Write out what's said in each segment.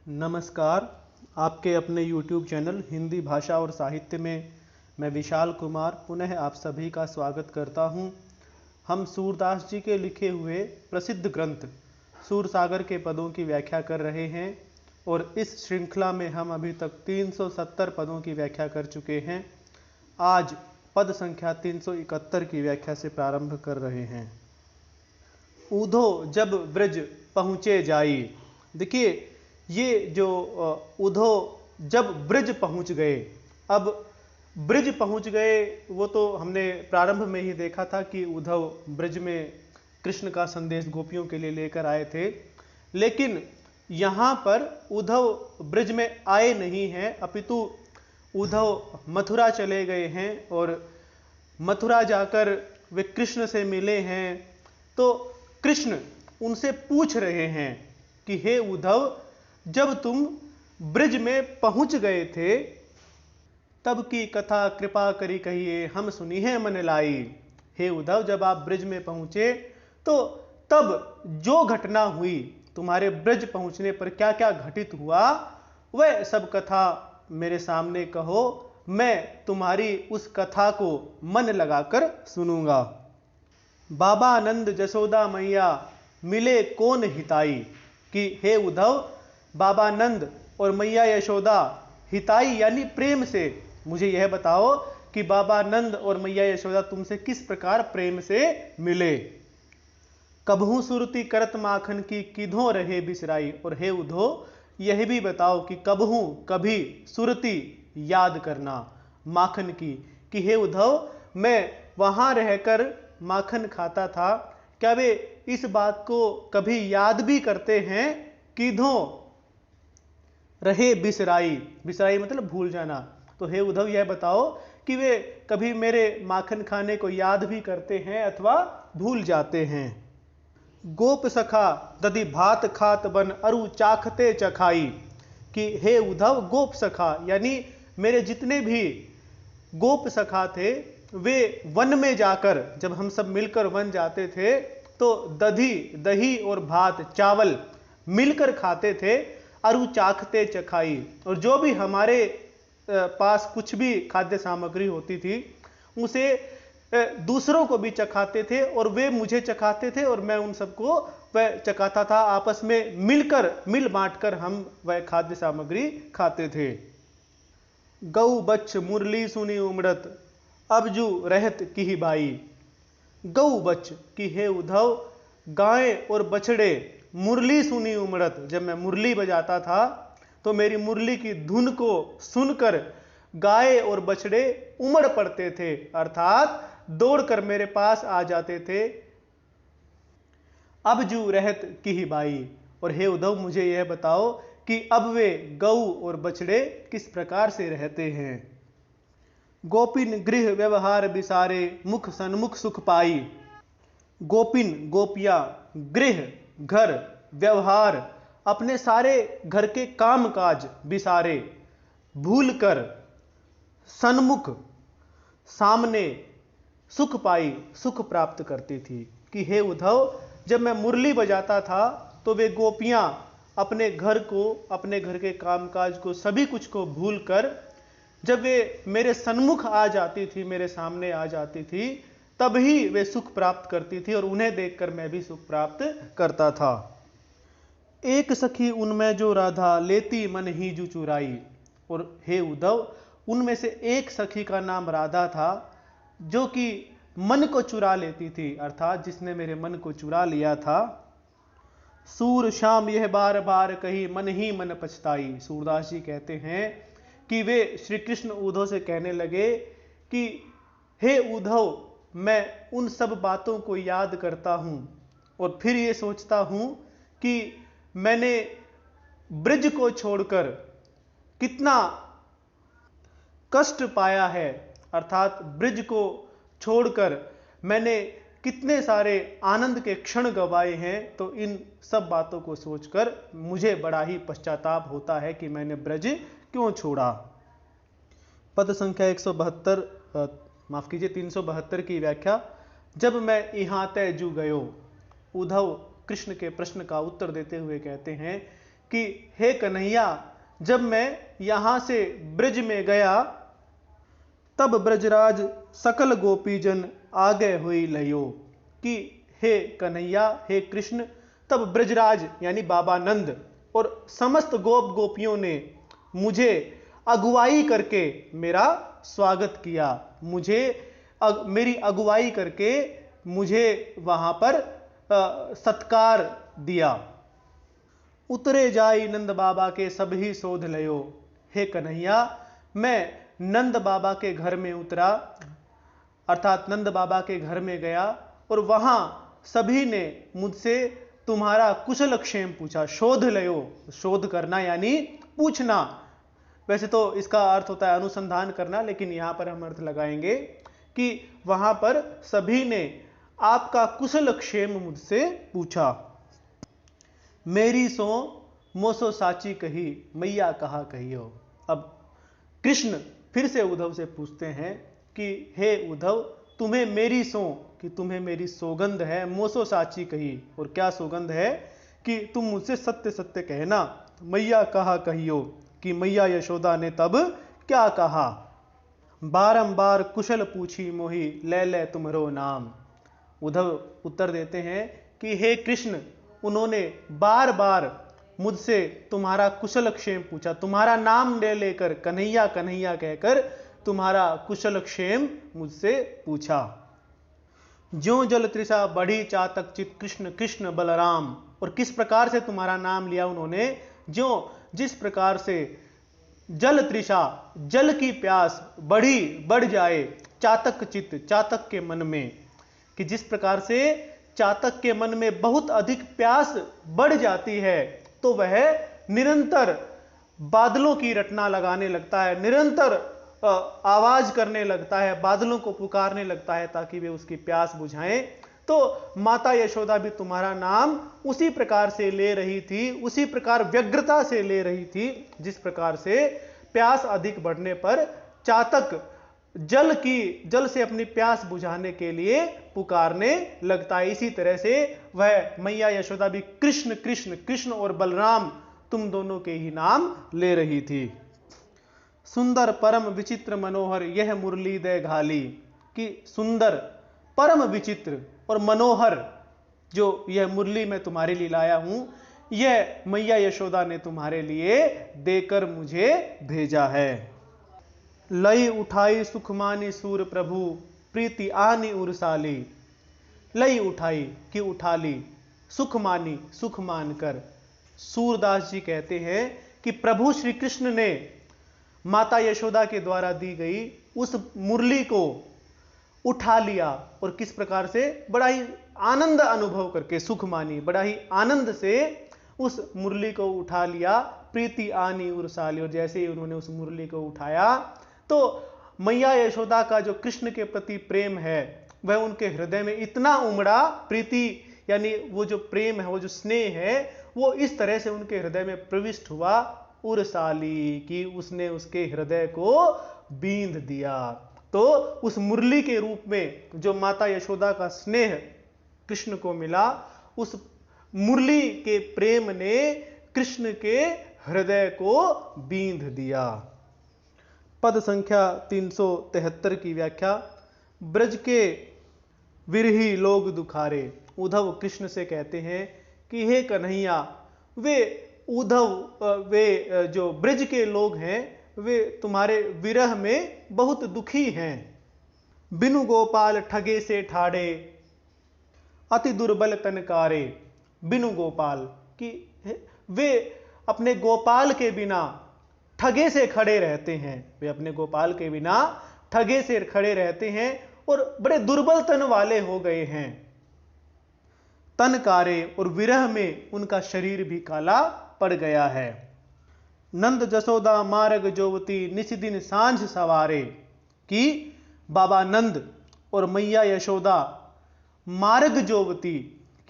नमस्कार। आपके अपने YouTube चैनल हिंदी भाषा और साहित्य में मैं विशाल कुमार पुनः आप सभी का स्वागत करता हूं। हम सूरदास जी के लिखे हुए प्रसिद्ध ग्रंथ सूरसागर के पदों की व्याख्या कर रहे हैं और इस श्रृंखला में हम अभी तक 370 पदों की व्याख्या कर चुके हैं। आज पद संख्या 371 की व्याख्या से प्रारंभ कर रहे हैं। ऊधो जब ब्रज पहुँचे जाई। देखिए, ये जो ऊधो जब ब्रज पहुँच गए, अब ब्रज पहुँच गए वो तो हमने प्रारंभ में ही देखा था कि उद्धव ब्रज में कृष्ण का संदेश गोपियों के लिए लेकर आए थे। लेकिन यहाँ पर उद्धव ब्रज में आए नहीं हैं, अपितु उद्धव मथुरा चले गए हैं और मथुरा जाकर वे कृष्ण से मिले हैं। तो कृष्ण उनसे पूछ रहे हैं कि हे उद्धव, जब तुम ब्रज में पहुंच गए थे तब की कथा कृपा करी कहिए, हम सुनी है मन लाई। हे उद्धव, जब आप ब्रज में पहुंचे तो तब जो घटना हुई, तुम्हारे ब्रज पहुंचने पर क्या क्या घटित हुआ, वह सब कथा मेरे सामने कहो, मैं तुम्हारी उस कथा को मन लगाकर सुनूंगा। बाबा आनंद जसोदा मैया मिले कौन हिताई, कि हे उद्धव, बाबा नंद और मैया यशोदा हिताई यानी प्रेम से मुझे यह बताओ कि बाबा नंद और मैया यशोदा तुमसे किस प्रकार प्रेम से मिले। कबहू सुरती करत माखन की किधों रहे बिसराई, और हे उद्धव यह भी बताओ कि कबहू कभी सुरती याद करना माखन की, कि हे उद्धव मैं वहां रहकर माखन खाता था, क्या वे इस बात को कभी याद भी करते हैं। किधों रहे बिसराई, बिसराई मतलब भूल जाना। तो हे उद्धव यह बताओ कि वे कभी मेरे माखन खाने को याद भी करते हैं अथवा भूल जाते हैं। गोप सखा दधि भात खात बन अरु चाखते चखाई, कि हे उद्धव गोप सखा यानी मेरे जितने भी गोप सखा थे वे वन में जाकर, जब हम सब मिलकर वन जाते थे तो दही और भात चावल मिलकर खाते थे। अरु चाखते चखाई, और जो भी हमारे पास कुछ भी खाद्य सामग्री होती थी उसे दूसरों को भी चखाते थे और वे मुझे चखाते थे और मैं उन सबको वह चखाता था। आपस में मिल बांट कर हम वह खाद्य सामग्री खाते थे। गौ बच्छ मुरली सुनी उमड़त अबजू रहत की बाई। गौ बच्छ, कि हे उद्धव गायें और बछड़े मुरली सुनी उमड़त, जब मैं मुरली बजाता था तो मेरी मुरली की धुन को सुनकर गाय और बछड़े उमड़ पड़ते थे, अर्थात दौड़कर मेरे पास आ जाते थे। अब जू रहत की बाई, और हे उद्धव मुझे यह बताओ कि अब वे गौ और बछड़े किस प्रकार से रहते हैं। गोपिन गृह व्यवहार बिसारे मुख सन्मुख सुख पाई। गोपिन गोपिया, गृह घर, व्यवहार अपने सारे घर के काम काज बिसारे भूलकर, सन्मुख सामने, सुख पाई सुख प्राप्त करती थी। कि हे उद्धव, जब मैं मुरली बजाता था तो वे गोपियां अपने घर को, अपने घर के कामकाज को, सभी कुछ को भूलकर जब वे मेरे सन्मुख आ जाती थी, मेरे सामने आ जाती थी, तभी वे सुख प्राप्त करती थी और उन्हें देखकर मैं भी सुख प्राप्त करता था। एक सखी उनमें जो राधा लेती मन ही जू चुराई, और हे उद्धव उनमें से एक सखी का नाम राधा था जो कि मन को चुरा लेती थी, अर्थात जिसने मेरे मन को चुरा लिया था। सूर श्याम यह बार बार कही मन ही मन पछताई। सूरदास जी कहते हैं कि वे श्री कृष्ण उद्धव से कहने लगे कि हे उद्धव, मैं उन सब बातों को याद करता हूं और फिर ये सोचता हूं कि मैंने ब्रज को छोड़कर कितना कष्ट पाया है, अर्थात ब्रज को छोड़कर मैंने कितने सारे आनंद के क्षण गंवाए हैं। तो इन सब बातों को सोचकर मुझे बड़ा ही पश्चाताप होता है कि मैंने ब्रज क्यों छोड़ा। पद संख्या 172, माफ कीजिए 372 की व्याख्या। जब मैं यहाँ तय जू गयो, उद्धव कृष्ण के प्रश्न का उत्तर देते हुए कहते हैं कि हे कन्हैया, जब मैं यहाँ से ब्रज में गया तब ब्रजराज सकल गोपीजन आगे हुई लयो। कि हे कन्हैया, हे कृष्ण, तब ब्रजराज यानी बाबा नंद और समस्त गोप गोपियों ने मुझे अगुवाई करके मेरा स्वागत किया, मेरी अगुवाई करके मुझे वहां पर सत्कार दिया। उतरे जाई नंद बाबा के सभी शोध लयो। हे कन्हैया, मैं नंद बाबा के घर में उतरा, अर्थात नंद बाबा के घर में गया और वहां सभी ने मुझसे तुम्हारा कुशल क्षेम पूछा। शोध लयो, शोध करना यानी पूछना, वैसे तो इसका अर्थ होता है अनुसंधान करना, लेकिन यहां पर हम अर्थ लगाएंगे कि वहां पर सभी ने आपका कुशल क्षेम मुझसे पूछा। मेरी सो मोसो साची कही, मैया कहा कहियो। अब कृष्ण फिर से उद्धव से पूछते हैं कि हे उद्धव, तुम्हें मेरी सो, कि तुम्हें मेरी सौगंध है, मोसो साची कही, और क्या सौगंध है कि तुम मुझसे सत्य सत्य कहना। मैया कहा कहियो, कि मैया यशोदा ने तब क्या कहा। बारंबार कुशल पूछी मोही, ले ले तुम्हारो नाम। उद्धव उत्तर देते हैं कि हे कृष्ण, उन्होंने बार बार मुझसे तुम्हारा कुशल क्षेम पूछा, तुम्हारा नाम ले लेकर कन्हैया कन्हैया कहकर तुम्हारा कुशल क्षेम मुझसे पूछा। ज्यों जल तृषा बढ़ी चातक चित, कृष्ण कृष्ण बलराम। और किस प्रकार से तुम्हारा नाम लिया उन्होंने, ज्यों जिस प्रकार से जल तृषा, जल की प्यास बढ़ जाए, चातक चित, चातक के मन में, कि जिस प्रकार से चातक के मन में बहुत अधिक प्यास बढ़ जाती है तो वह निरंतर बादलों की रटना लगाने लगता है, निरंतर आवाज करने लगता है, बादलों को पुकारने लगता है ताकि वे उसकी प्यास बुझाएं। तो माता यशोदा भी तुम्हारा नाम उसी प्रकार से ले रही थी, उसी प्रकार व्यग्रता से ले रही थी जिस प्रकार से प्यास अधिक बढ़ने पर चातक जल से अपनी प्यास बुझाने के लिए पुकारने लगता है। इसी तरह से वह मैया यशोदा भी कृष्ण कृष्ण, कृष्ण और बलराम तुम दोनों के ही नाम ले रही थी। सुंदर परम विचित्र मनोहर यह मुरली दे घाली। कि सुंदर परम विचित्र और मनोहर जो यह मुरली मैं तुम्हारे लिए लाया हूं, यह मैया यशोदा ने तुम्हारे लिए देकर मुझे भेजा है। लई उठाई सुखमानी सूर प्रभु, प्रीति आनी उर्साली। लई उठाई कि उठा ली, सुखमानी सुख मानकर। सूरदास जी कहते हैं कि प्रभु श्री कृष्ण ने माता यशोदा के द्वारा दी गई उस मुरली को उठा लिया और किस प्रकार से, बड़ा ही आनंद अनुभव करके, सुख मानी, बड़ा ही आनंद से उस मुरली को उठा लिया। प्रीति आनी उर्साली। और जैसे ही उन्होंने उस मुरली को उठाया तो मैया यशोदा का जो कृष्ण के प्रति प्रेम है वह उनके हृदय में इतना उमड़ा। प्रीति यानी वो जो प्रेम है, वो जो स्नेह है, वो इस तरह से उनके हृदय में प्रविष्ट हुआ, उर्साली, कि उसने उसके हृदय को बींध दिया। तो उस मुरली के रूप में जो माता यशोदा का स्नेह कृष्ण को मिला, उस मुरली के प्रेम ने कृष्ण के हृदय को बींध दिया। पद संख्या 373 की व्याख्या। ब्रज के विरही लोग दुखारे। उद्धव कृष्ण से कहते हैं कि हे कन्हैया, वे जो ब्रज के लोग हैं वे तुम्हारे विरह में बहुत दुखी हैं। बिनु गोपाल ठगे से ठाड़े, अति दुर्बल तनकारे। बिनु गोपाल, कि वे अपने गोपाल के बिना ठगे से खड़े रहते हैं, वे अपने गोपाल के बिना ठगे से खड़े रहते हैं और बड़े दुर्बल तन वाले हो गए हैं। तनकारे, और विरह में उनका शरीर भी काला पड़ गया है। नंद जसोदा मार्ग जोवती, निशिदिन सांझ सवारे। कि बाबा नंद और मैया यशोदा मार्ग जोवती,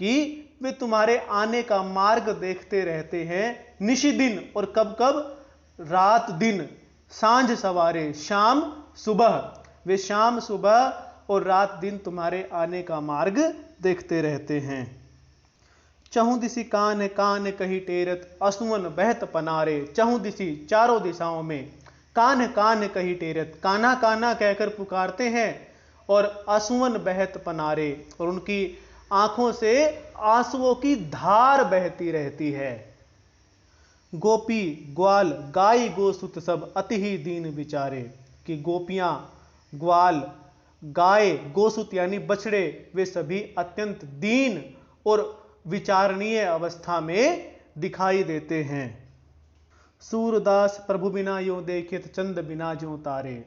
कि वे तुम्हारे आने का मार्ग देखते रहते हैं निशिदिन, और कब कब, रात दिन, सांझ सवारे, शाम सुबह, वे शाम सुबह और रात दिन तुम्हारे आने का मार्ग देखते रहते हैं। चहुं दिशि कान कान कही टेरत असुवन बहत पनारे। चहुं दिशि चारों दिशाओं में, कान कान कही टेरत काना काना कहकर पुकारते हैं, और असुवन बहत पनारे, और उनकी आंखों से आंसुओं की धार बहती रहती है। गोपी ग्वाल गाय गोसुत सब अति ही दीन विचारे, कि गोपियां ग्वाल गाय गोसुत यानी बछड़े वे सभी अत्यंत दीन और विचारणीय अवस्था में दिखाई देते हैं। सूरदास प्रभु बिना यो देखित चंद बिना जो तारे।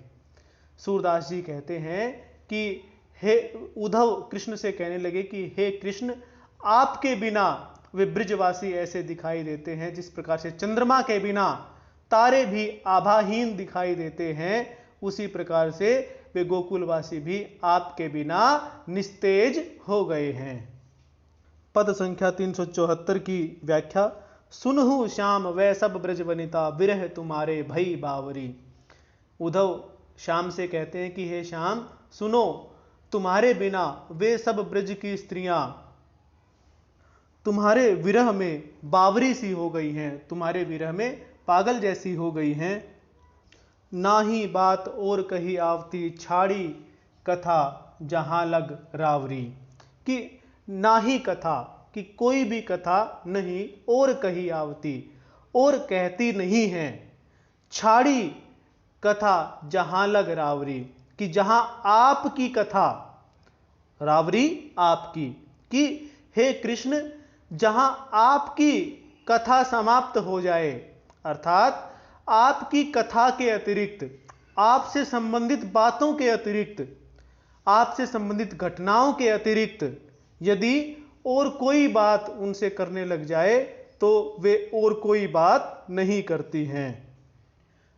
सूरदास जी कहते हैं कि हे उद्धव कृष्ण से कहने लगे कि हे कृष्ण, आपके बिना वे ब्रिजवासी ऐसे दिखाई देते हैं जिस प्रकार से चंद्रमा के बिना तारे भी आभाहीन दिखाई देते हैं, उसी प्रकार से वे गोकुलवासी भी आपके बिना निस्तेज हो गए हैं। पद संख्या 374 की व्याख्या। सुनहु श्याम वै सब ब्रज वनिता विरह तुम्हारे भई बावरी। उद्धव श्याम से कहते हैं कि हे श्याम सुनो, तुम्हारे बिना वे सब ब्रज की स्त्रियां तुम्हारे विरह में बावरी सी हो गई हैं, तुम्हारे विरह में पागल जैसी हो गई हैं। ना ही बात और कही आवती छाड़ी कथा जहां लग रावरी। कि ना ही कथा, कि कोई भी कथा नहीं और कही आवती, और कहती नहीं है, छाड़ी कथा जहां लग रावरी, कि जहां आपकी कथा, रावरी आपकी, कि हे कृष्ण जहां आपकी कथा समाप्त हो जाए, अर्थात आपकी कथा के अतिरिक्त, आपसे संबंधित बातों के अतिरिक्त, आपसे संबंधित घटनाओं के अतिरिक्त यदि और कोई बात उनसे करने लग जाए तो वे और कोई बात नहीं करती हैं।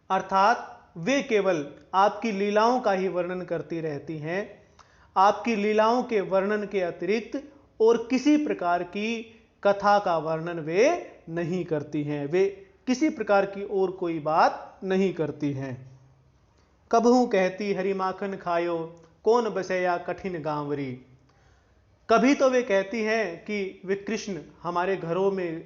अर्थात वे केवल आपकी लीलाओं का ही वर्णन करती रहती हैं। आपकी लीलाओं के वर्णन के अतिरिक्त और किसी प्रकार की कथा का वर्णन वे नहीं करती हैं, वे किसी प्रकार की और कोई बात नहीं करती हैं। कबहू कहती हरि माखन खायो कौन बसैया कठिन गांवरी। कभी तो वे कहती हैं कि वे कृष्ण हमारे घरों में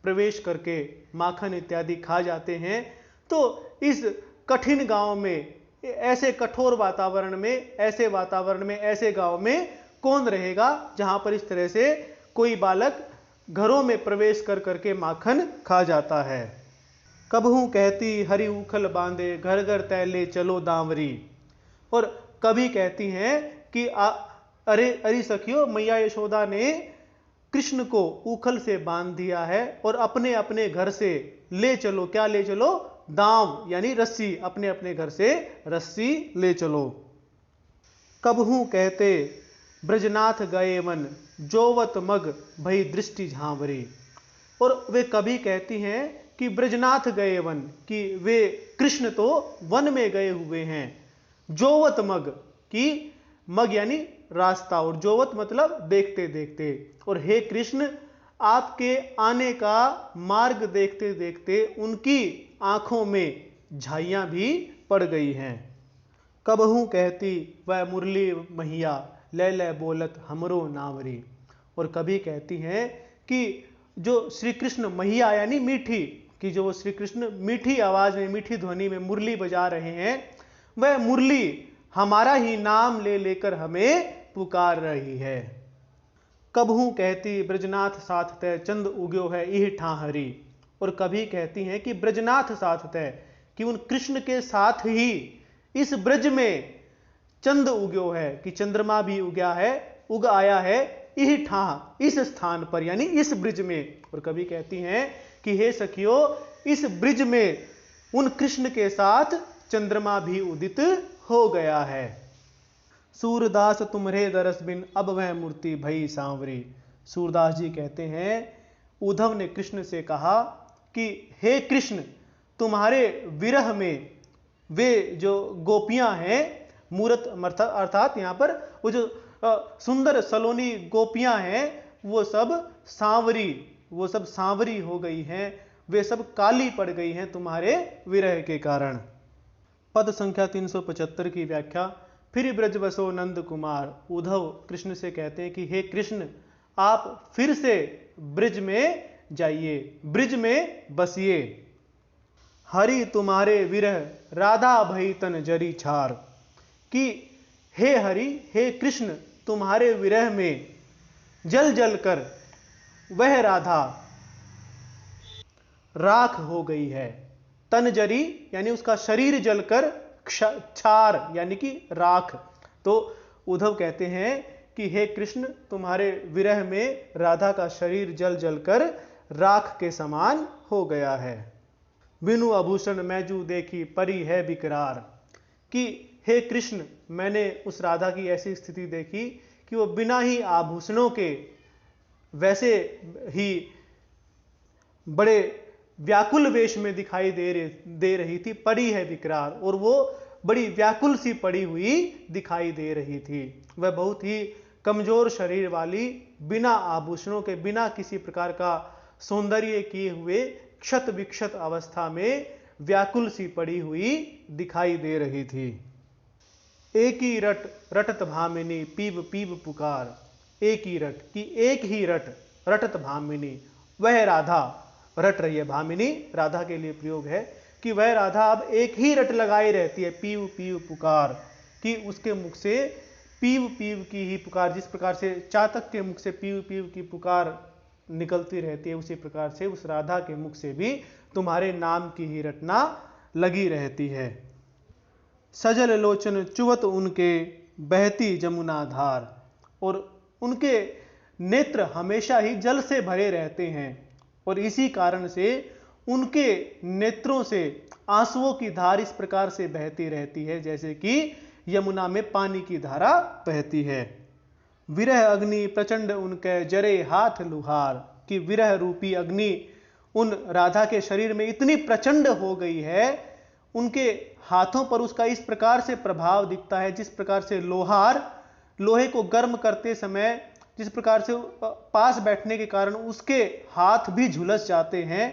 प्रवेश करके माखन इत्यादि खा जाते हैं, तो इस कठिन गांव में, ऐसे कठोर वातावरण में, ऐसे गांव में कौन रहेगा जहां पर इस तरह से कोई बालक घरों में प्रवेश कर करके माखन खा जाता है। कबहू कहती हरि उखल बांधे घर घर तैले चलो दांवरी। और कभी कहती हैं कि अरे सखियो, मैया यशोदा ने कृष्ण को उखल से बांध दिया है और अपने अपने घर से ले चलो। क्या ले चलो? दांव यानी रस्सी, अपने अपने घर से रस्सी ले चलो। कबहू कहते ब्रजनाथ गए मन जोवत मग भई दृष्टि झांवरी। और वे कभी कहती हैं कि ब्रजनाथ गए वन, कि वे कृष्ण तो वन में गए हुए हैं। जोवत मग, कि मग यानी रास्ता, और जोवत मतलब देखते देखते। और हे कृष्ण, आपके आने का मार्ग देखते देखते उनकी आंखों में झाइयां भी पड़ गई हैं। कबहू कहती वह मुरली मैया ले ले बोलत हमरो नावरी। और कभी कहती हैं कि जो श्री कृष्ण मैया यानी मीठी, कि जो श्री कृष्ण मीठी आवाज में, मीठी ध्वनि में मुरली बजा रहे हैं, वह मुरली हमारा ही नाम ले लेकर हमें पुकार रही है। कबहू कहती ब्रजनाथ साथ तय चंद उग्यो है इह ठाहरी। और कभी कहती हैं कि ब्रजनाथ साथ तय, कि उन कृष्ण के साथ ही इस ब्रज में चंद उग्यो है, कि चंद्रमा भी उगया है, उग आया है, इह ठाह इस स्थान पर यानी इस ब्रिज में। और कभी कहती हैं कि हे सखियो, इस ब्रिज में उन कृष्ण के साथ चंद्रमा भी उदित हो गया है। सूरदास तुम्हारे दरस बिन अब वह मूर्ति भई सांवरी। सूरदास जी कहते हैं, उद्धव ने कृष्ण से कहा कि हे कृष्ण, तुम्हारे विरह में वे जो गोपियां हैं, मूर्त अर्थात यहां पर वो जो सुंदर सलोनी गोपियां हैं, वो सब सांवरी हो गई हैं, वे सब काली पड़ गई हैं तुम्हारे विरह के कारण। पद संख्या 375 की व्याख्या। फिर ब्रज बसो नंद कुमार। उद्धव कृष्ण से कहते हैं कि हे कृष्ण, आप फिर से ब्रिज में जाइए, ब्रिज में बसिए। हरि तुम्हारे विरह राधा भई तन जरी छार, कि हे हरि, हे कृष्ण, तुम्हारे विरह में जल जल कर वह राधा राख हो गई है। तन जरी यानी उसका शरीर जलकर, छार यानी कि राख। तो उद्धव कहते हैं कि हे कृष्ण, तुम्हारे विरह में राधा का शरीर जल जलकर राख के समान हो गया है। बिनु आभूषण मैजू देखी परी है बिकरार, कि हे कृष्ण, मैंने उस राधा की ऐसी स्थिति देखी कि वो बिना ही आभूषणों के वैसे ही बड़े व्याकुल वेश में दिखाई दे रही थी। पड़ी है विकरार, और वो बड़ी व्याकुल सी पड़ी हुई दिखाई दे रही थी। वह बहुत ही कमजोर शरीर वाली, बिना आभूषणों के, बिना किसी प्रकार का सौंदर्य किए हुए क्षत विक्षत अवस्था में व्याकुल सी पड़ी हुई दिखाई दे रही थी। एक ही रट रटत भामिनी पीव पीव पुकार, एक ही रट, कि एक ही रट रटत भामिनी, वह राधा रट रही है। भामिनी राधा के लिए प्रयोग है कि वह राधा अब एक ही रट लगाई रहती है, पीव पीव पुकार, कि उसके मुख से पीव पीव की ही पुकार, जिस प्रकार से चातक के मुख से पीव पीव की पुकार निकलती रहती है, उसी प्रकार से उस राधा के मुख से भी तुम्हारे नाम की ही रटना लगी रहती है। सजल लोचन चुवत उनके बहती जमुना धार, और उनके नेत्र हमेशा ही जल से भरे रहते हैं, और इसी कारण से उनके नेत्रों से आंसुओं की धार इस प्रकार से बहती रहती है जैसे कि यमुना में पानी की धारा बहती है। विरह अग्नि प्रचंड उनके जरे हाथ लुहार, कि विरह रूपी अग्नि उन राधा के शरीर में इतनी प्रचंड हो गई है, उनके हाथों पर उसका इस प्रकार से प्रभाव दिखता है, जिस प्रकार से लोहार लोहे को गर्म करते समय जिस प्रकार से पास बैठने के कारण उसके हाथ भी झुलस जाते हैं,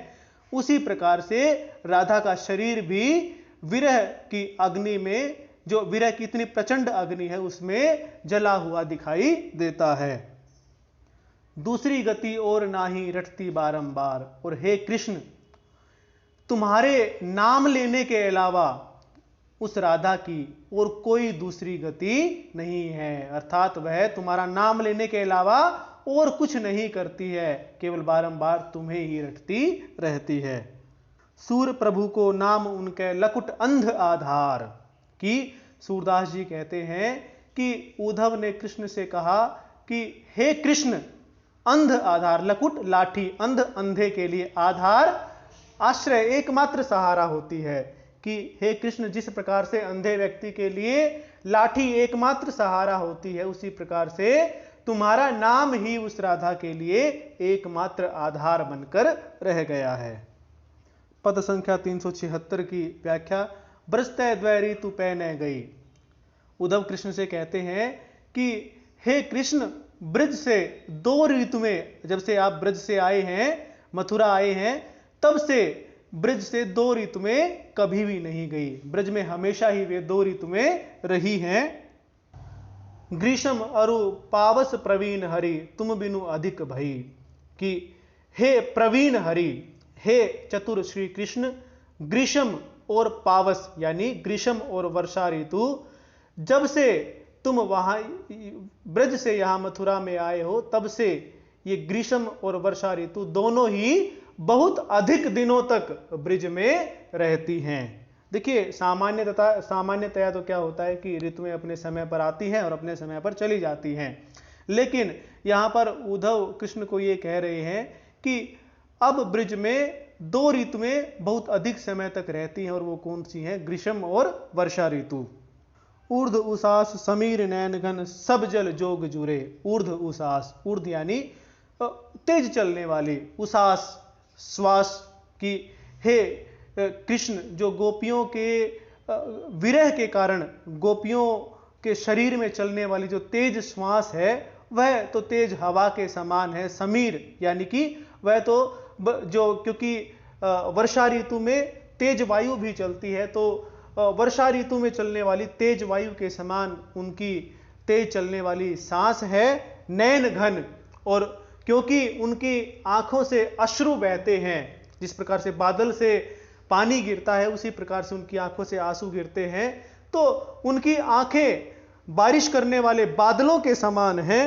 उसी प्रकार से राधा का शरीर भी विरह की अग्नि में, जो विरह की इतनी प्रचंड अग्नि है, उसमें जला हुआ दिखाई देता है। दूसरी गति और नाही रटती बारंबार, और हे कृष्ण, तुम्हारे नाम लेने के अलावा उस राधा की और कोई दूसरी गति नहीं है, अर्थात वह तुम्हारा नाम लेने के अलावा और कुछ नहीं करती है, केवल बारंबार तुम्हें ही रटती रहती है। सूर प्रभु को नाम उनके लकुट अंध आधार, कि सूरदास जी कहते हैं कि उद्धव ने कृष्ण से कहा कि हे कृष्ण, अंध आधार, लकुट लाठी, अंध अंधे के लिए, आधार आश्रय एकमात्र सहारा होती है, कि हे कृष्ण, जिस प्रकार से अंधे व्यक्ति के लिए लाठी एकमात्र सहारा होती है, उसी प्रकार से तुम्हारा नाम ही उस राधा के लिए एकमात्र आधार बनकर रह गया है। पद संख्या 376 की व्याख्या। ब्रजतय द्वै ऋतु पैने गई। उद्धव कृष्ण से कहते हैं कि हे कृष्ण, ब्रज से दो ऋतुएं, जब से आप ब्रज से आए हैं, मथुरा आए हैं, तब से ब्रज से दो ऋतुएं कभी भी नहीं गई। ब्रज में हमेशा ही वे दो ऋतुएं रही हैं। ग्रीष्म अरु पावस प्रवीण हरि तुम बिनु अधिक भई, कि हे प्रवीण हरि, हे चतुर श्री कृष्ण, ग्रीष्म और पावस यानी ग्रीष्म और वर्षा ऋतु, जब से तुम वहां ब्रज से यहां मथुरा में आए हो, तब से ये ग्रीष्म और वर्षा ऋतु दोनों ही बहुत अधिक दिनों तक ब्रज में रहती हैं। देखिए, सामान्यतया तो क्या होता है कि ऋतुएं अपने समय पर आती हैं और अपने समय पर चली जाती हैं, लेकिन यहां पर उद्धव कृष्ण को ये कह रहे हैं कि अब ब्रज में दो ऋतुएं बहुत अधिक समय तक रहती हैं, और वो कौन सी हैं? ग्रीष्म और वर्षा ऋतु। ऊर्ध्व उषास समीर नैन घन सब जल जोग जुरे। ऊर्ध्व उषास, ऊर्ध्व यानी तेज चलने वाली, उषास श्वास, की हे कृष्ण, जो गोपियों के विरह के कारण गोपियों के शरीर में चलने वाली जो तेज श्वास है, वह तो तेज हवा के समान है। समीर यानी कि वह तो जो, क्योंकि वर्षा ऋतु में तेज वायु भी चलती है, तो वर्षा ऋतु में चलने वाली तेज वायु के समान उनकी तेज चलने वाली सांस है। नैन घन, और क्योंकि उनकी आंखों से अश्रु बहते हैं। जिस प्रकार से बादल से पानी गिरता है उसी प्रकार से उनकी आंखों से आंसू गिरते हैं। तो उनकी आंखें बारिश करने वाले बादलों के समान हैं।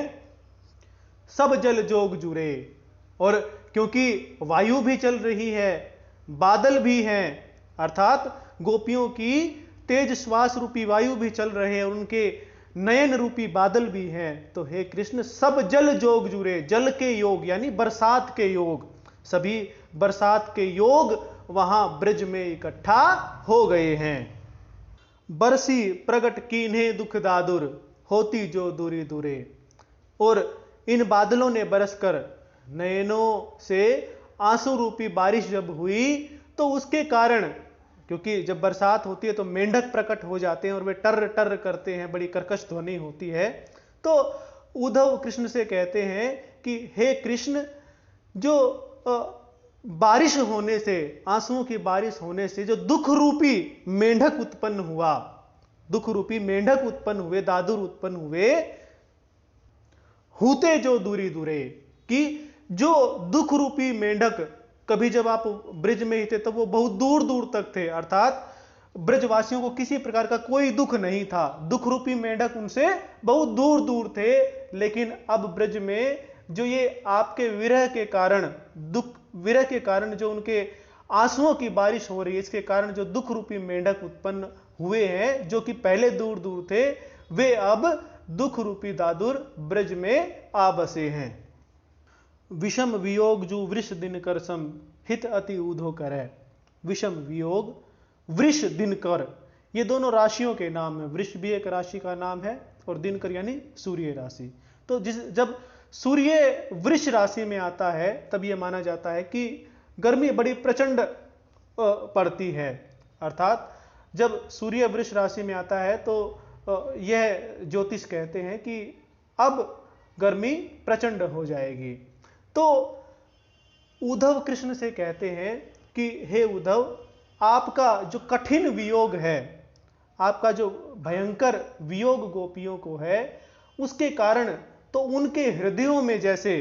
सब जल जोग जुरे, और क्योंकि वायु भी चल रही है, बादल भी हैं, अर्थात गोपियों की तेज श्वास रूपी वायु भी चल रहे हैं और उनके नयन रूपी बादल भी हैं। तो हे कृष्ण, सब जल जोग जुरे, जल के योग यानी बरसात के योग, सभी बरसात के योग वहां ब्रज में इकट्ठा हो गए हैं। बरसी प्रगट कीन्हे दुख दादुर, होती जो दूरी दूरे। और इन बादलों ने बरसकर नयनों से आंसू रूपी बारिश जब हुई तो उसके कारण, क्योंकि जब बरसात होती है तो मेंढक प्रकट हो जाते हैं और वे टर टर करते हैं, बड़ी कर्कश ध्वनि होती है। तो उद्धव कृष्ण से कहते हैं कि हे कृष्ण, जो बारिश होने से, आंसुओं की बारिश होने से जो दुख रूपी मेंढक उत्पन्न हुआ, दुख रूपी मेंढक उत्पन्न हुए, दादुर उत्पन्न हुए, हूते जो दूरी दूरे, कि जो दुख रूपी मेंढक, कभी जब आप ब्रज में ही थे तब वो बहुत दूर दूर तक थे, अर्थात ब्रजवासियों को किसी प्रकार का कोई दुख नहीं था, दुख रूपी मेंढक उनसे बहुत दूर दूर थे। लेकिन अब ब्रज में जो ये आपके विरह के कारण, दुख विरह के कारण जो उनके आंसुओं की बारिश हो रही है, इसके कारण जो दुख रूपी मेंढक उत्पन्न हुए हैं, जो कि पहले दूर दूर थे, वे अब दुख रूपी दादुर ब्रज में आ बसे हैं। विषम वियोग जू वृष दिनकर सम, हित अति ऊधो करे। विषम वियोग, वृष दिनकर, ये दोनों राशियों के नाम है। वृष भी एक राशि का नाम है और दिनकर यानी सूर्य राशि। तो जब सूर्य वृष राशि में आता है तब यह माना जाता है कि गर्मी बड़ी प्रचंड पड़ती है। अर्थात जब सूर्य वृष राशि में आता है तो यह ज्योतिष कहते हैं कि अब गर्मी प्रचंड हो जाएगी। तो उद्धव कृष्ण से कहते हैं कि हे उद्धव, आपका जो कठिन वियोग है, आपका जो भयंकर वियोग गोपियों को है, उसके कारण तो उनके हृदयों में जैसे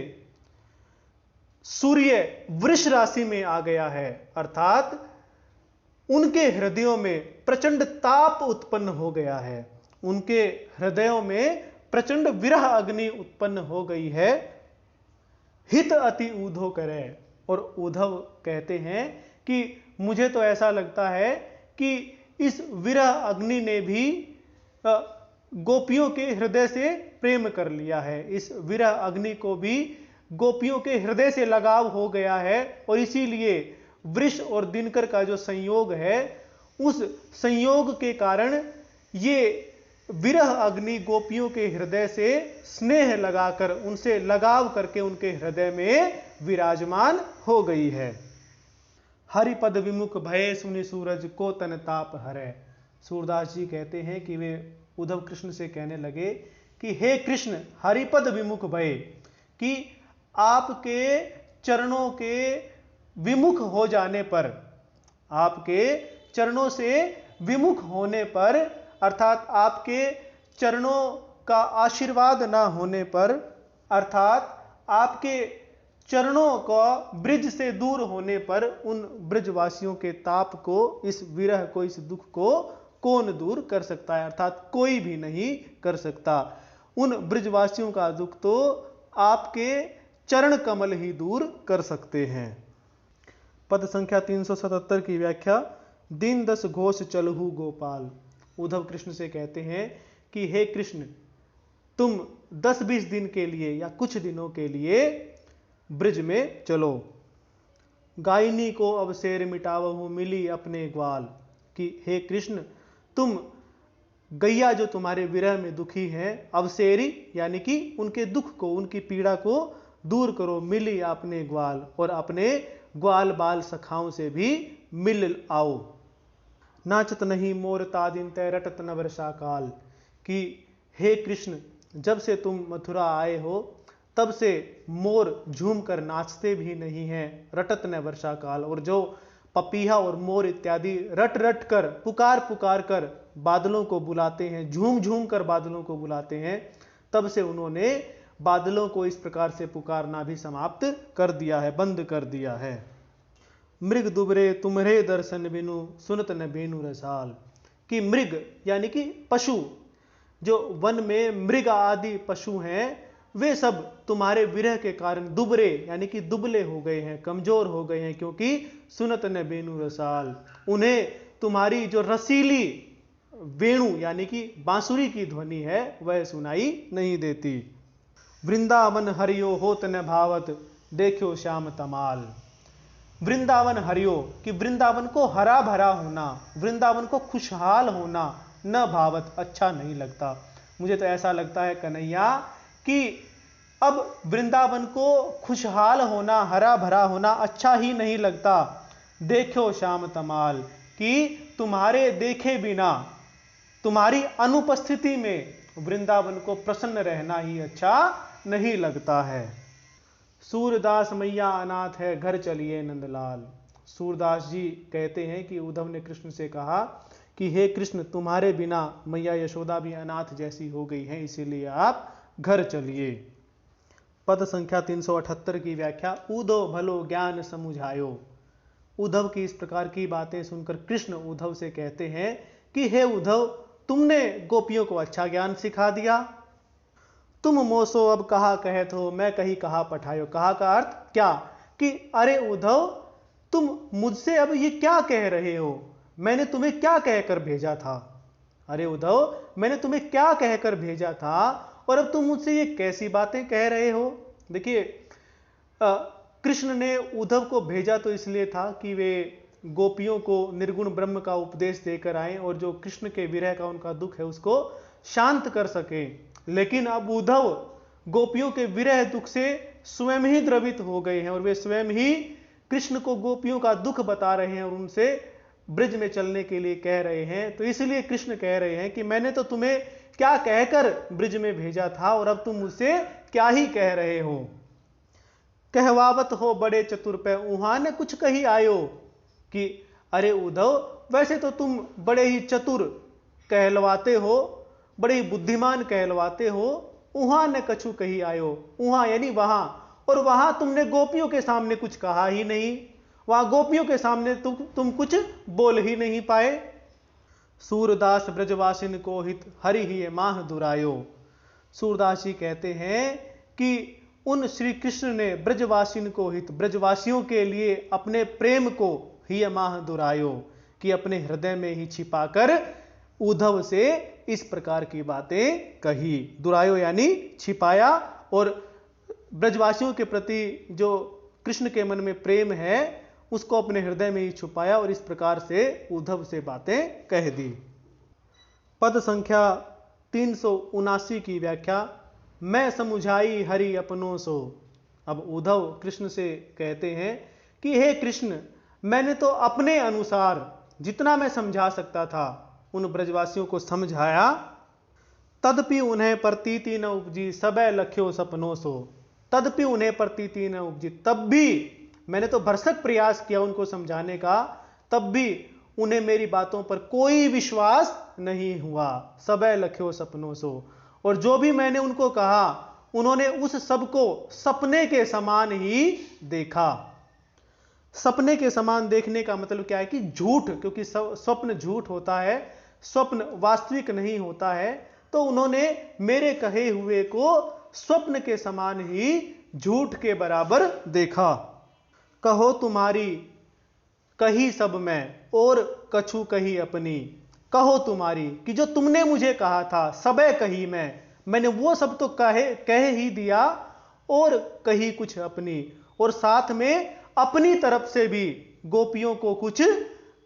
सूर्य वृष राशि में आ गया है, अर्थात उनके हृदयों में प्रचंड ताप उत्पन्न हो गया है, उनके हृदयों में प्रचंड विरह अग्नि उत्पन्न हो गई है। हित अति ऊधो करे, और उद्धव कहते हैं कि मुझे तो ऐसा लगता है कि इस विरह अग्नि ने भी गोपियों के हृदय से प्रेम कर लिया है, इस विरह अग्नि को भी गोपियों के हृदय से लगाव हो गया है, और इसीलिए वृष और दिनकर का जो संयोग है, उस संयोग के कारण ये विरह अग्नि गोपियों के हृदय से स्नेह लगाकर, उनसे लगाव करके उनके हृदय में विराजमान हो गई है। हरिपद विमुख भय सुनि सूरज को तन ताप हरै। सूरदास जी कहते हैं कि वे उद्धव कृष्ण से कहने लगे कि हे कृष्ण, हरिपद विमुख भय, कि आपके चरणों के विमुख हो जाने पर, आपके चरणों से विमुख होने पर, अर्थात आपके चरणों का आशीर्वाद ना होने पर, अर्थात आपके चरणों का ब्रिज से दूर होने पर उन ब्रजवासियों के ताप को, इस विरह को, इस दुख को कौन दूर कर सकता है, अर्थात कोई भी नहीं कर सकता। उन ब्रजवासियों का दुख तो आपके चरण कमल ही दूर कर सकते हैं। पद संख्या 377 की व्याख्या। दिन दस घोष चलहु गोपाल। उद्धव कृष्ण से कहते हैं कि हे कृष्ण, तुम 10-20 दिन के लिए या कुछ दिनों के लिए ब्रज में चलो। गायनी को अब शेर मिटावहु मिली अपने ग्वाल, कि हे कृष्ण, तुम गैया जो तुम्हारे विरह में दुखी हैं, अवसेरी यानी कि उनके दुख को, उनकी पीड़ा को दूर करो, मिली अपने ग्वाल, और अपने ग्वाल बाल सखाओं से भी मिल आओ। नाचत नहीं मोर तादिन तय रटत न वर्षा काल, कि हे कृष्ण, जब से तुम मथुरा आए हो तब से मोर झूम कर नाचते भी नहीं हैं, रटत न वर्षा काल। और जो पपीहा और मोर इत्यादि रट रट कर, पुकार पुकार कर बादलों को बुलाते हैं, झूम झूम कर बादलों को बुलाते हैं, तब से उन्होंने बादलों को इस प्रकार से पुकारना भी समाप्त कर दिया है, बंद कर दिया है। मृग दुबरे तुम्हरे दर्शन बिनु सुनत न बेनु रसाल, कि मृग यानी कि पशु, जो वन में मृग आदि पशु हैं, वे सब तुम्हारे विरह के कारण दुबरे यानी कि दुबले हो गए हैं, कमजोर हो गए हैं, क्योंकि सुनत न बेनु रसाल, उन्हें तुम्हारी जो रसीली वेणु यानी कि बांसुरी की ध्वनि है वह सुनाई नहीं देती। वृंदावन हरियो होत न भावत देखो श्याम तमाल, वृंदावन हरियो कि वृंदावन को हरा भरा होना, वृंदावन को खुशहाल होना न भावत अच्छा नहीं लगता। मुझे तो ऐसा लगता है कन्हैया कि अब वृंदावन को खुशहाल होना, हरा भरा होना अच्छा ही नहीं लगता। देखो श्याम तमाल, कि तुम्हारे देखे बिना, तुम्हारी अनुपस्थिति में वृंदावन को प्रसन्न रहना ही अच्छा नहीं लगता है। सूरदास मैया अनाथ है घर चलिए नंदलाल, सूरदास जी कहते हैं कि उद्धव ने कृष्ण से कहा कि हे कृष्ण, तुम्हारे बिना मैया यशोदा भी अनाथ जैसी हो गई हैं, इसीलिए आप घर चलिए। पद संख्या 378 की व्याख्या, उद्धव भलो ज्ञान समुझायो। उद्धव की इस प्रकार की बातें सुनकर कृष्ण उद्धव से कहते हैं कि हे उद्धव, तुमने गोपियों को अच्छा ज्ञान सिखा दिया, तुम मोसो अब कहा कहत हो मैं कहीं कहा पठायो। कहा का अर्थ क्या, कि अरे उद्धव, तुम मुझसे अब ये क्या कह रहे हो, मैंने तुम्हें क्या कहकर भेजा था। अरे उद्धव, मैंने तुम्हें क्या कहकर भेजा था और अब तुम मुझसे ये कैसी बातें कह रहे हो। देखिए, कृष्ण ने उद्धव को भेजा तो इसलिए था कि वे गोपियों को निर्गुण ब्रह्म का उपदेश देकर आए और जो कृष्ण के विरह का उनका दुख है उसको शांत कर सके। लेकिन अब उद्धव गोपियों के विरह दुख से स्वयं ही द्रवित हो गए हैं और वे स्वयं ही कृष्ण को गोपियों का दुख बता रहे हैं और उनसे ब्रिज में चलने के लिए कह रहे हैं। तो इसलिए कृष्ण कह रहे हैं कि मैंने तो तुम्हें क्या कहकर ब्रिज में भेजा था और अब तुम मुझसे क्या ही कह रहे हो। कहवावत हो बड़े चतुर पे उहाँ ने कुछ कही आयो, कि अरे उद्धव, वैसे तो तुम बड़े ही चतुर कहलवाते हो, बड़े ही बुद्धिमान कहलवाते हो, उहाँ ने कछु कही आयो। उहाँ यानी वहां, और वहां तुमने गोपियों के सामने कुछ कहा ही नहीं, वहां गोपियों के सामने तुम कुछ बोल ही नहीं पाए। सूरदास ब्रजवासिन को हित हरि ही माह दुरायो। सूरदास जी कहते हैं कि उन श्री कृष्ण ने ब्रजवासिन को हित, ब्रजवासियों के लिए अपने प्रेम को ही माह दुरायो, कि अपने हृदय में ही छिपाकर उद्धव से इस प्रकार की बातें कही। दुरायो यानी छिपाया, और ब्रजवासियों के प्रति जो कृष्ण के मन में प्रेम है उसको अपने हृदय में ही छुपाया और इस प्रकार से उद्धव से बातें कह दी। पद संख्या 379 की व्याख्या, मैं समुझाई हरि अपनों सो। अब उद्धव कृष्ण से कहते हैं कि हे कृष्ण, मैंने तो अपने अनुसार जितना मैं समझा सकता था उन ब्रजवासियों को समझाया। तदपि उन्हें प्रतीति न उपजी सबे लख्यो सपनों सो। तदपि उन्हें प्रतीति न उपजी, तब भी मैंने तो भरसक प्रयास किया उनको समझाने का, तब भी उन्हें मेरी बातों पर कोई विश्वास नहीं हुआ। सबे लख्यो सपनों सो, और जो भी मैंने उनको कहा उन्होंने उस सब को सपने के समान ही देखा। सपने के समान देखने का मतलब क्या है कि झूठ, क्योंकि स्वप्न झूठ होता है, स्वप्न वास्तविक नहीं होता है। तो उन्होंने मेरे कहे हुए को स्वप्न के समान ही झूठ के बराबर देखा। कहो तुम्हारी कही सब मैं और कछु कही अपनी। कहो तुम्हारी, कि जो तुमने मुझे कहा था सबे कही मैंने वो सब तो कह ही दिया और कही कुछ अपनी, और साथ में अपनी तरफ से भी गोपियों को कुछ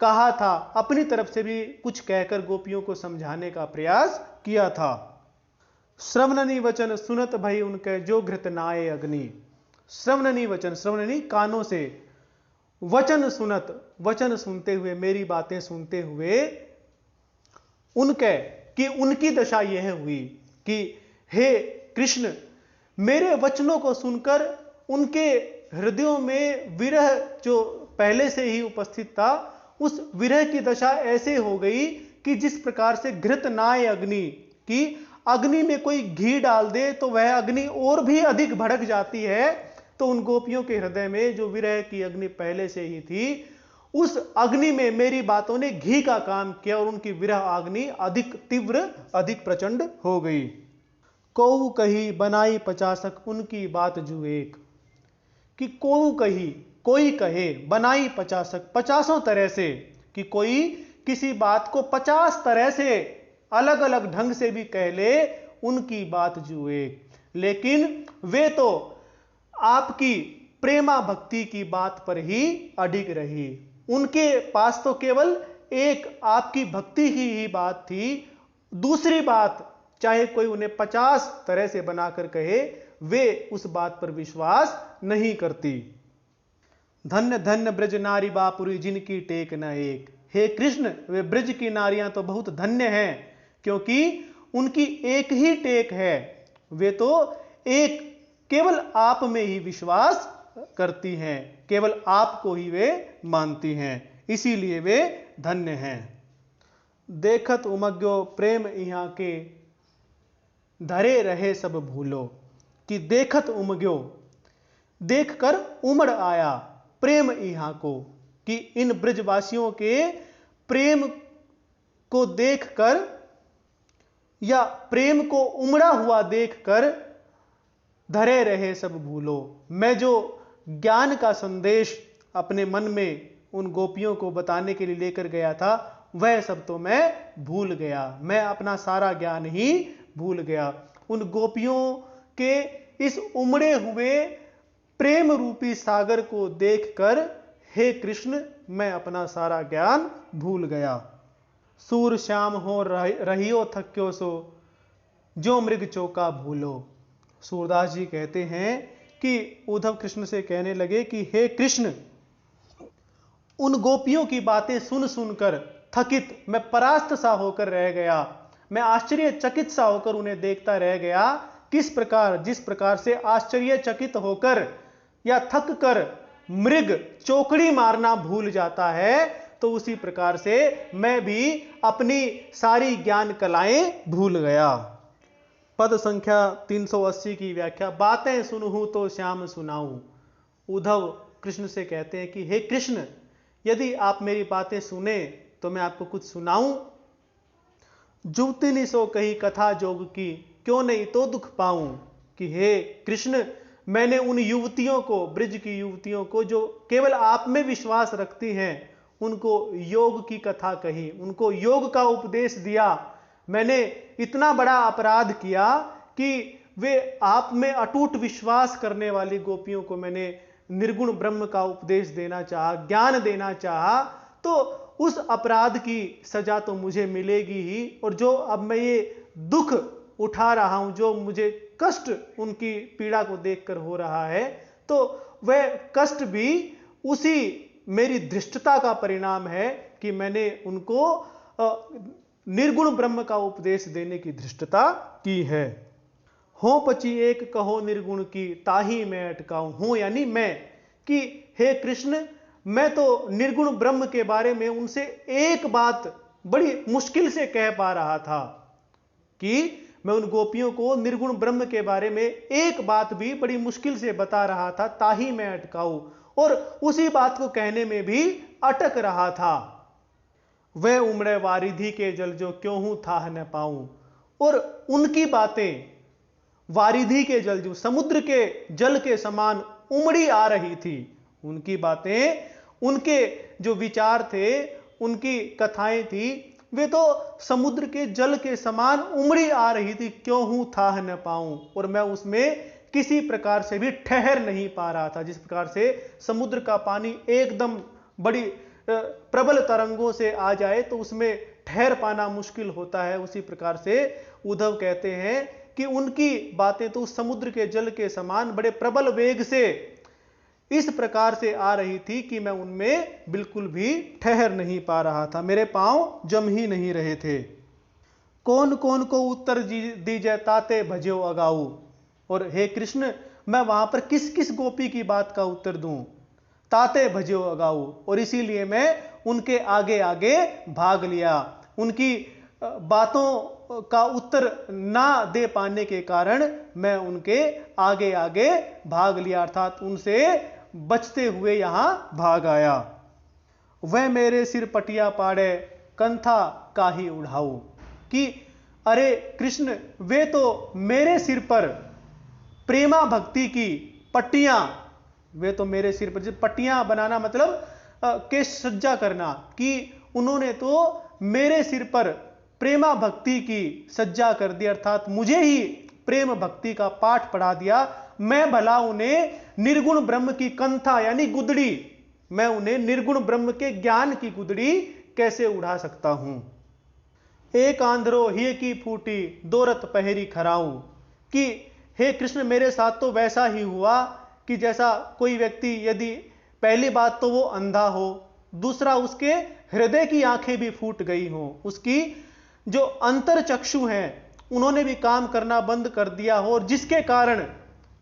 कहा था, अपनी तरफ से भी कुछ कहकर गोपियों को समझाने का प्रयास किया था। श्रवणनी वचन सुनत भई उनके जो घृत नाये अग्नि। श्रवणनी वचन, श्रवणनी कानों से, वचन सुनत, वचन सुनते हुए, मेरी बातें सुनते हुए, उनके, कि उनकी दशा यह हुई कि हे कृष्ण, मेरे वचनों को सुनकर उनके हृदयों में विरह जो पहले से ही उपस्थित था, उस विरह की दशा ऐसे हो गई कि जिस प्रकार से घृत नाय अग्नि, की अग्नि में कोई घी डाल दे तो वह अग्नि और भी अधिक भड़क जाती है। तो उन गोपियों के हृदय में जो विरह की अग्नि पहले से ही थी, उस अग्नि में मेरी बातों ने घी का काम किया और उनकी विरह अग्नि अधिक तीव्र, अधिक प्रचंड हो गई। कोऊ कही बनाई पचासक, उनकी बात जू एक। कि कोऊ कही, कोई कहे, बनाई पचासक, पचासों तरह से, कि कोई किसी बात को 50 तरह से अलग अलग ढंग से भी कह ले, उनकी बात जू एक। लेकिन वे तो आपकी प्रेमा भक्ति की बात पर ही अडिग रही। उनके पास तो केवल एक आपकी भक्ति ही बात थी। दूसरी बात चाहे कोई उन्हें 50 तरह से बनाकर कहे, वे उस बात पर विश्वास नहीं करती। धन्य धन्य ब्रज नारी बापुरी, जिनकी टेक न एक। हे कृष्ण, वे ब्रज की नारियां तो बहुत धन्य हैं, क्योंकि उनकी एक ही टेक है। वे तो एक केवल आप में ही विश्वास करती हैं, केवल आपको ही वे मानती हैं, इसीलिए वे धन्य हैं। देखत उमग्यो प्रेम यहाँ के, धरे रहे सब भूलो। कि देखत उमग्यो, देखकर उमड़ आया, प्रेम यहाँ को, कि इन ब्रजवासियों के प्रेम को देखकर या प्रेम को उमड़ा हुआ देखकर धरे रहे सब भूलो। मैं जो ज्ञान का संदेश अपने मन में उन गोपियों को बताने के लिए लेकर गया था, वह सब तो मैं भूल गया। मैं अपना सारा ज्ञान ही भूल गया। उन गोपियों के इस उमड़े हुए प्रेम रूपी सागर को देखकर, हे कृष्ण, मैं अपना सारा ज्ञान भूल गया। सूर श्याम हो रहियो थक्यो सो, जो मृग चौका भूलो। सूरदास जी कहते हैं कि उद्धव कृष्ण से कहने लगे कि हे कृष्ण, उन गोपियों की बातें सुन सुनकर थकित मैं परास्त सा होकर रह गया। मैं आश्चर्यचकित सा होकर उन्हें देखता रह गया। किस प्रकार, जिस प्रकार से आश्चर्यचकित होकर या थक कर मृग चौकड़ी मारना भूल जाता है, तो उसी प्रकार से मैं भी अपनी सारी ज्ञान कलाएं भूल गया। पद संख्या 380 की व्याख्या। बातें सुनूं तो श्याम सुनाऊं। उद्धव कृष्ण से कहते हैं कि हे कृष्ण, यदि आप मेरी बातें सुने तो मैं आपको कुछ सुनाऊं। जुवतिनी सो कही कथा जोग की, क्यों नहीं तो दुख पाऊं। कि हे कृष्ण, मैंने उन युवतियों को, ब्रज की युवतियों को जो केवल आप में विश्वास रखती हैं, उनको योग की कथा कही, उनको योग का उपदेश दिया। मैंने इतना बड़ा अपराध किया कि वे आप में अटूट विश्वास करने वाली गोपियों को मैंने निर्गुण ब्रह्म का उपदेश देना चाहा, ज्ञान देना चाहा, तो उस अपराध की सजा तो मुझे मिलेगी ही। और जो अब मैं ये दुख उठा रहा हूं, जो मुझे कष्ट उनकी पीड़ा को देखकर हो रहा है, तो वह कष्ट भी उसी मेरी धृष्टता का परिणाम है कि मैंने उनको निर्गुण ब्रह्म का उपदेश देने की धृष्टता की है। हो पची एक कहो निर्गुण की, ताही मैं अटकाऊं। हूं यानी मैं, कि हे कृष्ण, मैं तो निर्गुण ब्रह्म के बारे में उनसे एक बात बड़ी मुश्किल से कह पा रहा था, कि मैं उन गोपियों को निर्गुण ब्रह्म के बारे में एक बात भी बड़ी मुश्किल से बता रहा था, ताही मैं अटकाऊं, और उसी बात को कहने में भी अटक रहा था। वह उमड़े वारिधि के जल, जो क्यों हूं थाह न पाऊं। और उनकी बातें वारिधि के जल, जो समुद्र के जल के समान उमड़ी आ रही थी, उनकी बातें, उनके जो विचार थे, उनकी कथाएं थी, वे तो समुद्र के जल के समान उमड़ी आ रही थी। क्यों हूं थाह न पाऊं, और मैं उसमें किसी प्रकार से भी ठहर नहीं पा रहा था। जिस प्रकार से समुद्र का पानी एकदम बड़ी प्रबल तरंगों से आ जाए तो उसमें ठहर पाना मुश्किल होता है, उसी प्रकार से उद्धव कहते हैं कि उनकी बातें तो उस समुद्र के जल के समान बड़े प्रबल वेग से इस प्रकार से आ रही थी कि मैं उनमें बिल्कुल भी ठहर नहीं पा रहा था, मेरे पांव जम ही नहीं रहे थे। कौन कौन को उत्तर दीजिए ताते भजो अगाऊ। और हे कृष्ण, मैं वहां पर किस किस गोपी की बात का उत्तर दूं, ताते भजो अगाऊ, और इसीलिए मैं उनके आगे आगे भाग लिया। उनकी बातों का उत्तर ना दे पाने के कारण मैं उनके आगे आगे भाग लिया, अर्थात उनसे बचते हुए यहां भाग आया। वह मेरे सिर पटिया पाड़े कंथा काहि उड़ाऊ, कि अरे कृष्ण वे तो मेरे सिर पर प्रेमा भक्ति की पट्टियां, वे तो मेरे सिर पर, पट्टियां बनाना मतलब केश सज्जा करना, कि उन्होंने तो मेरे सिर पर प्रेमा भक्ति की सज्जा कर दी, अर्थात मुझे ही प्रेम भक्ति का पाठ पढ़ा दिया। मैं भला उन्हें निर्गुण ब्रह्म की कंथा यानी गुदड़ी, मैं उन्हें निर्गुण ब्रह्म के ज्ञान की गुदड़ी कैसे उड़ा सकता हूं। एक आंध्रो ही की फूटी दो रत पहरी खराऊं, कि हे कृष्ण मेरे साथ तो वैसा ही हुआ कि जैसा कोई व्यक्ति, यदि पहली बात तो वो अंधा हो, दूसरा उसके हृदय की आंखें भी फूट गई हो, उसकी जो अंतर चक्षु हैं उन्होंने भी काम करना बंद कर दिया हो, और जिसके कारण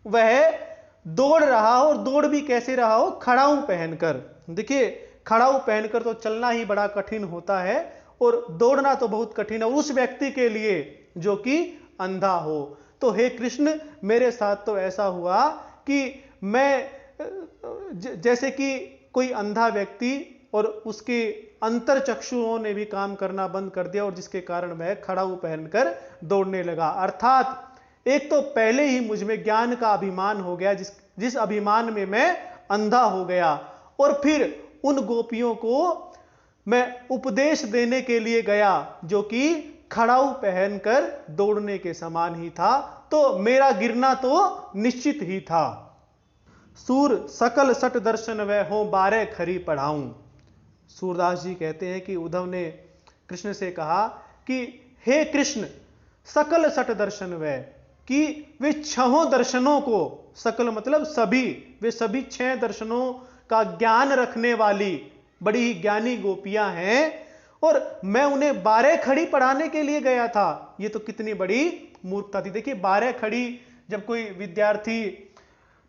वह दौड़ रहा हो, और दौड़ भी कैसे रहा हो, खड़ाऊ पहनकर। देखिए खड़ाऊ पहनकर तो चलना ही बड़ा कठिन होता है और दौड़ना तो बहुत कठिन है उस व्यक्ति के लिए जो कि अंधा हो। तो हे कृष्ण मेरे साथ तो ऐसा हुआ कि मैं जैसे कि कोई अंधा व्यक्ति और उसके अंतर चक्षुओं ने भी काम करना बंद कर दिया, और जिसके कारण वह खड़ाऊ पहनकर दौड़ने लगा। अर्थात एक तो पहले ही मुझ में ज्ञान का अभिमान हो गया, जिस अभिमान में मैं अंधा हो गया, और फिर उन गोपियों को मैं उपदेश देने के लिए गया जो कि खड़ाऊ पहनकर दौड़ने के समान ही था, तो मेरा गिरना तो निश्चित ही था। सूर सकल सट दर्शन वह हो बारे खरी पढ़ाऊं। सूरदास जी कहते हैं कि उद्धव ने कृष्ण से कहा कि हे कृष्ण सकल सट दर्शन वह, कि वे छहों दर्शनों को, सकल मतलब सभी, वे सभी 6 दर्शनों का ज्ञान रखने वाली बड़ी ही ज्ञानी गोपियां हैं, और मैं उन्हें 12 खड़ी पढ़ाने के लिए गया था। ये तो कितनी बड़ी मूर्खता थी। देखिए 12 खड़ी, जब कोई विद्यार्थी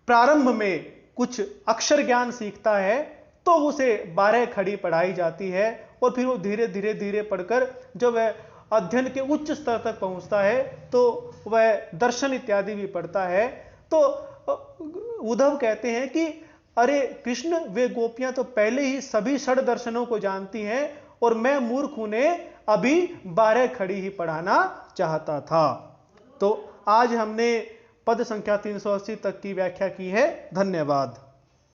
प्रारंभ में कुछ अक्षर ज्ञान सीखता है तो उसे 12 खड़ी पढ़ाई जाती है, और फिर वो धीरे धीरे धीरे पढ़कर जब वह अध्ययन के उच्च स्तर तक पहुंचता है तो वह दर्शन इत्यादि भी पढ़ता है। तो उद्धव कहते हैं कि अरे कृष्ण वे गोपियां तो पहले ही सभी षड दर्शनों को जानती हैं, और मैं मूर्ख उन्हें अभी 12 खड़ी ही पढ़ाना चाहता था। तो आज हमने पद संख्या 380 तक की व्याख्या की है। धन्यवाद।